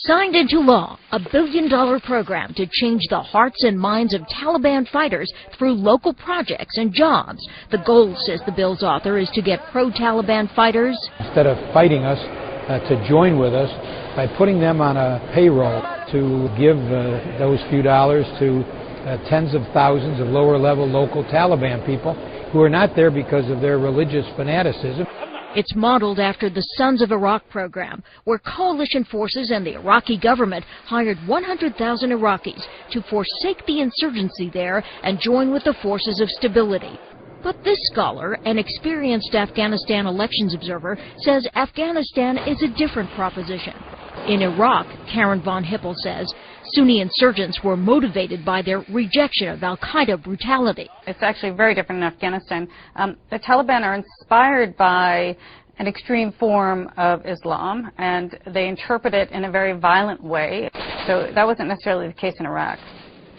Signed into law, a billion-dollar program to change the hearts and minds of Taliban fighters through local projects and jobs. The goal, says the bill's author, is to get pro-Taliban fighters, instead of fighting us, to join with us by putting them on a payroll to give those few dollars to tens of thousands of lower-level local Taliban people who are not there because of their religious fanaticism. It's modeled after the Sons of Iraq program, where coalition forces and the Iraqi government hired 100,000 Iraqis to forsake the insurgency there and join with the forces of stability. But this scholar, an experienced Afghanistan elections observer, says Afghanistan is a different proposition. In Iraq, Karen von Hippel says, Sunni insurgents were motivated by their rejection of al-Qaeda brutality. It's actually very different in Afghanistan. The Taliban are inspired by an extreme form of Islam, and they interpret it in a very violent way. So that wasn't necessarily the case in Iraq.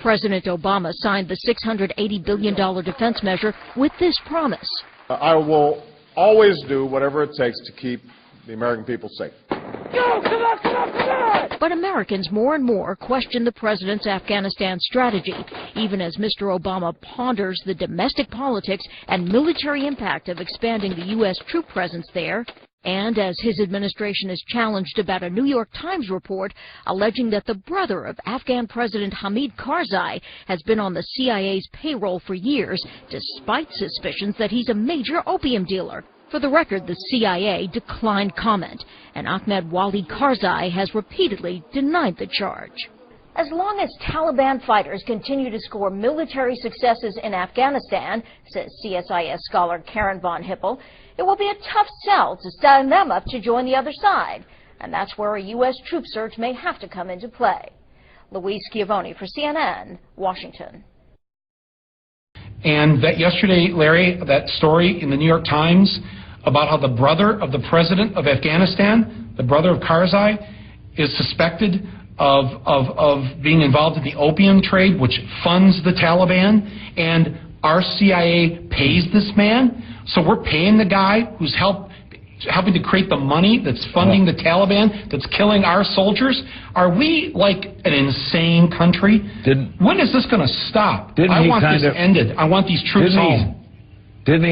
President Obama signed the $680 billion defense measure with this promise. I will always do whatever it takes to keep the American people safe. Go, come on, come on, come on! But Americans more and more question the president's Afghanistan strategy, even as Mr. Obama ponders the domestic politics and military impact of expanding the U.S. troop presence there, and as his administration is challenged about a New York Times report alleging that the brother of Afghan President Hamid Karzai has been on the CIA's payroll for years, despite suspicions that he's a major opium dealer. For the record, the CIA declined comment, and Ahmed Wali Karzai has repeatedly denied the charge. As long as Taliban fighters continue to score military successes in Afghanistan, says CSIS scholar Karen von Hippel, it will be a tough sell to stand them up to join the other side. And that's where a U.S. troop surge may have to come into play. Louise Schiavone for CNN, Washington. And that yesterday, Larry, that story in the New York Times about how the brother of the president of Afghanistan, the brother of Karzai, is suspected of being involved in the opium trade, which funds the Taliban, and our CIA pays this man. So we're paying the guy who's helping to create the money that's funding the Taliban, that's killing our soldiers. Are we like an insane country? When is this going to stop? I want this ended. I want these troops home. Didn't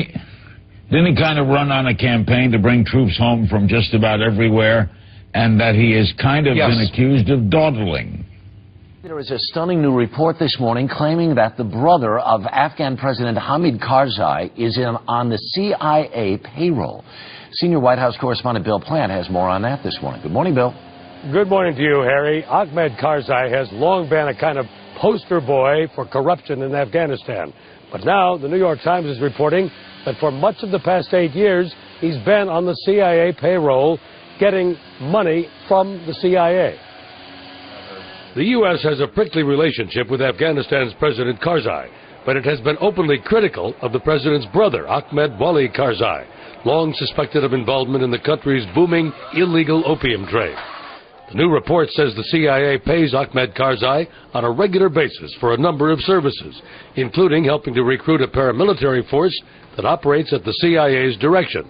he kind of run on a campaign to bring troops home from just about everywhere, and that he is kind of been accused of dawdling? There is a stunning new report this morning claiming that the brother of Afghan President Hamid Karzai is on the CIA payroll. Senior White House correspondent Bill Plant has more on that this morning. Good morning, Bill. Good morning to you, Harry. Ahmed Karzai has long been a kind of poster boy for corruption in Afghanistan. But now the New York Times is reporting that for much of the past 8 years, he's been on the CIA payroll getting money from the CIA. The U.S. has a prickly relationship with Afghanistan's President Karzai, but it has been openly critical of the president's brother, Ahmed Wali Karzai, long suspected of involvement in the country's booming illegal opium trade. The new report says the CIA pays Ahmed Karzai on a regular basis for a number of services, including helping to recruit a paramilitary force that operates at the CIA's direction.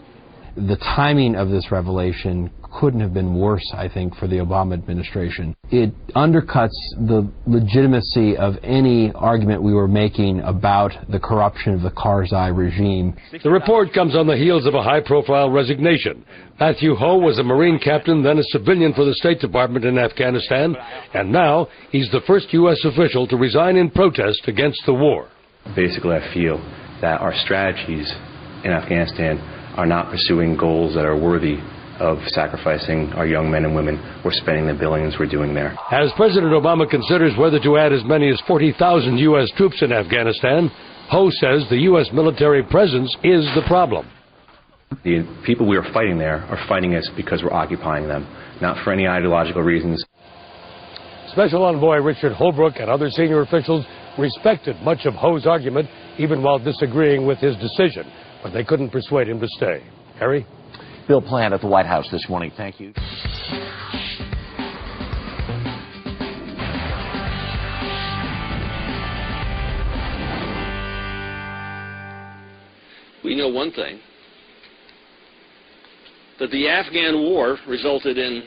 The timing of this revelation couldn't have been worse, I think, for the Obama administration. It undercuts the legitimacy of any argument we were making about the corruption of the Karzai regime. The report comes on the heels of a high-profile resignation. Matthew Ho was a Marine captain, then a civilian for the State Department in Afghanistan, and now he's the first U.S. official to resign in protest against the war. Basically, I feel that our strategies in Afghanistan are not pursuing goals that are worthy of sacrificing our young men and women or spending the billions we're doing there. As President Obama considers whether to add as many as 40,000 U.S. troops in Afghanistan, Ho says the U.S. military presence is the problem. The people we are fighting there are fighting us because we're occupying them, not for any ideological reasons. Special Envoy Richard Holbrooke and other senior officials respected much of Ho's argument, even while disagreeing with his decision, but they couldn't persuade him to stay. Harry? Bill Plant at the White House this morning. Thank you. We know one thing, that the Afghan war resulted in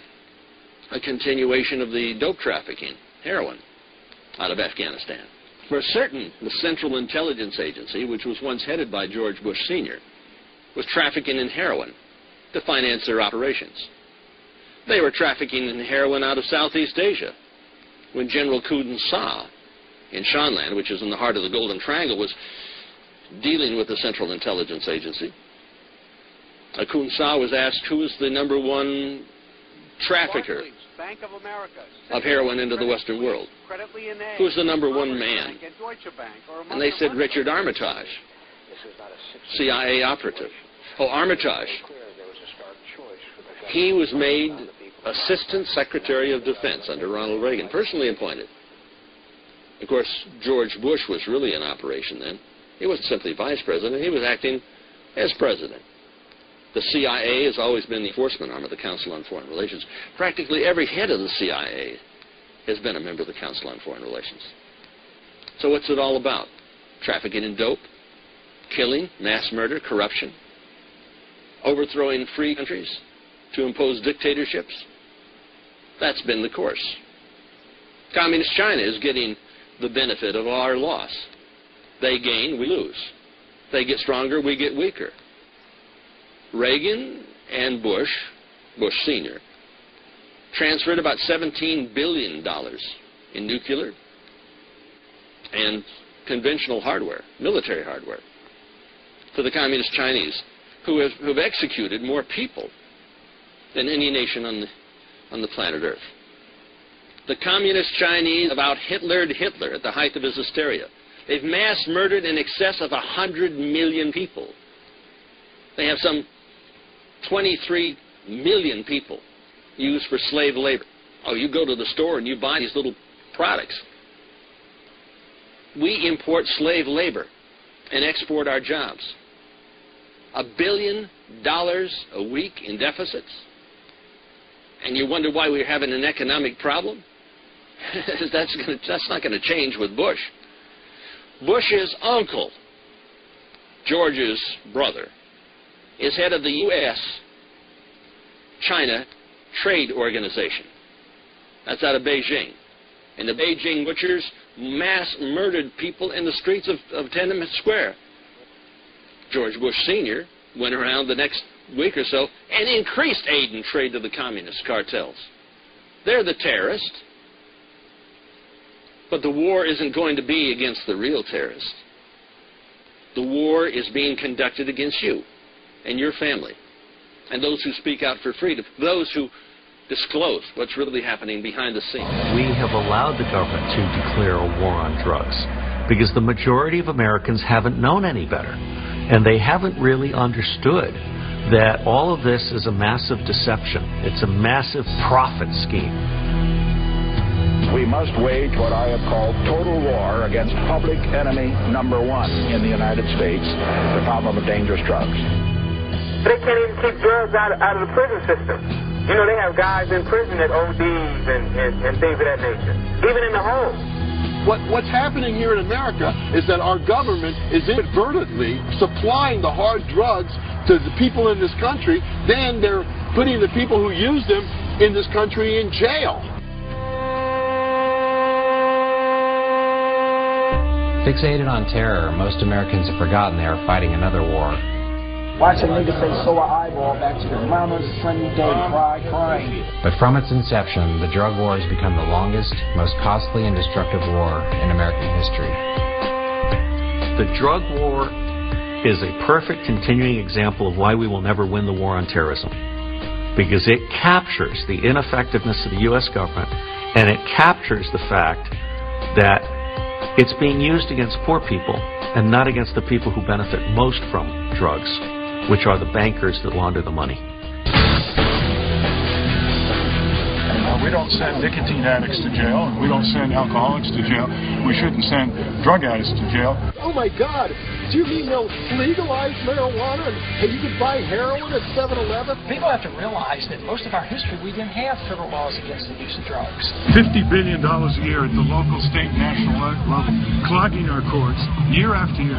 a continuation of the dope trafficking, heroin, out of Afghanistan. For certain, the Central Intelligence Agency, which was once headed by George Bush Sr., was trafficking in heroin to finance their operations. They were trafficking in heroin out of Southeast Asia when General Khudin Shah in Shanland, which is in the heart of the Golden Triangle, was dealing with the Central Intelligence Agency. Khudin Shah was asked who was the #1 trafficker of heroin into the Western world. Who was the #1 man? And they said Richard Armitage, CIA operative. Oh, Armitage. He was made Assistant Secretary of Defense under Ronald Reagan, personally appointed. Of course, George Bush was really in operation then. He wasn't simply vice president, he was acting as president. The CIA has always been the enforcement arm of the Council on Foreign Relations. Practically every head of the CIA has been a member of the Council on Foreign Relations. So what's it all about? Trafficking in dope, killing, mass murder, corruption, overthrowing free countries to impose dictatorships? That's been the course. Communist China is getting the benefit of our loss. They gain, we lose. They get stronger, we get weaker. Reagan and Bush Sr., transferred about $17 billion in nuclear and conventional hardware, military hardware, to the Communist Chinese, who've executed more people than any nation on the planet Earth. The Communist Chinese about Hitlered Hitler at the height of his hysteria. They've mass murdered in excess of 100 million people. They have some 23 million people used for slave labor. Oh, you go to the store and you buy these little products. We import slave labor and export our jobs. $1 billion a week in deficits. And you wonder why we're having an economic problem? That's not going to change with Bush. Bush's uncle, George's brother, is head of the U.S.-China Trade Organization. That's out of Beijing. And the Beijing butchers mass murdered people in the streets of Tiananmen Square. George Bush Sr. went around the next week or so and increased aid and trade to the communist cartels. They're the terrorists. But the war isn't going to be against the real terrorists. The war is being conducted against you and your family, and those who speak out for freedom, those who disclose what's really happening behind the scenes. We have allowed the government to declare a war on drugs because the majority of Americans haven't known any better, and they haven't really understood that all of this is a massive deception. It's a massive profit scheme. We must wage what I have called total war against public enemy #1 in the United States, the problem of dangerous drugs. They can't even keep drugs out of the prison system. You know, they have guys in prison that ODs and things of that nature, even in the home. What's happening here in America is that our government is inadvertently supplying the hard drugs to the people in this country. Then they're putting the people who use them in this country in jail. Fixated on terror, most Americans have forgotten they are fighting another war. Watch a nigga say, "So I eyeball back to the mama's sunny day, crying." But from its inception, the drug war has become the longest, most costly and destructive war in American history. The drug war is a perfect continuing example of why we will never win the war on terrorism. Because it captures the ineffectiveness of the U.S. government, and it captures the fact that it's being used against poor people and not against the people who benefit most from drugs, which are the bankers that launder the money. We don't send nicotine addicts to jail, and we don't send alcoholics to jail. We shouldn't send drug addicts to jail. Oh my God, Do you mean they'll legalize marijuana and you can buy heroin at 7-Eleven? People have to realize that most of our history we didn't have federal laws against the use of drugs. $50 billion a year at the local, state, national level, clogging our courts year after year.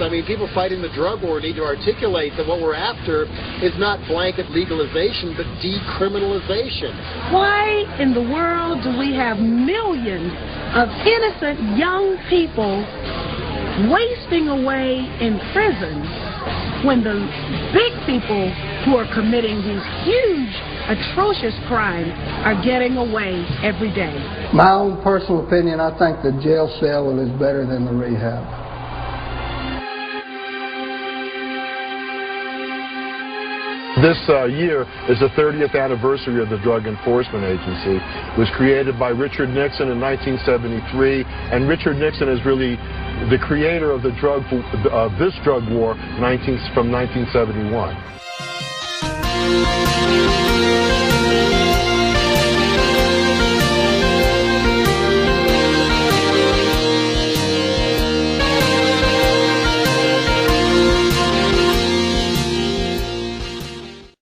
I mean, people fighting the drug war need to articulate that what we're after is not blanket legalization, but decriminalization. Why in the world do we have millions of innocent young people wasting away in prison when the big people who are committing these huge, atrocious crimes are getting away every day? My own personal opinion, I think the jail cell is better than the rehab. This year is the 30th anniversary of the Drug Enforcement Agency. It was created by Richard Nixon in 1973, and Richard Nixon is really the creator of the this drug war from 1971.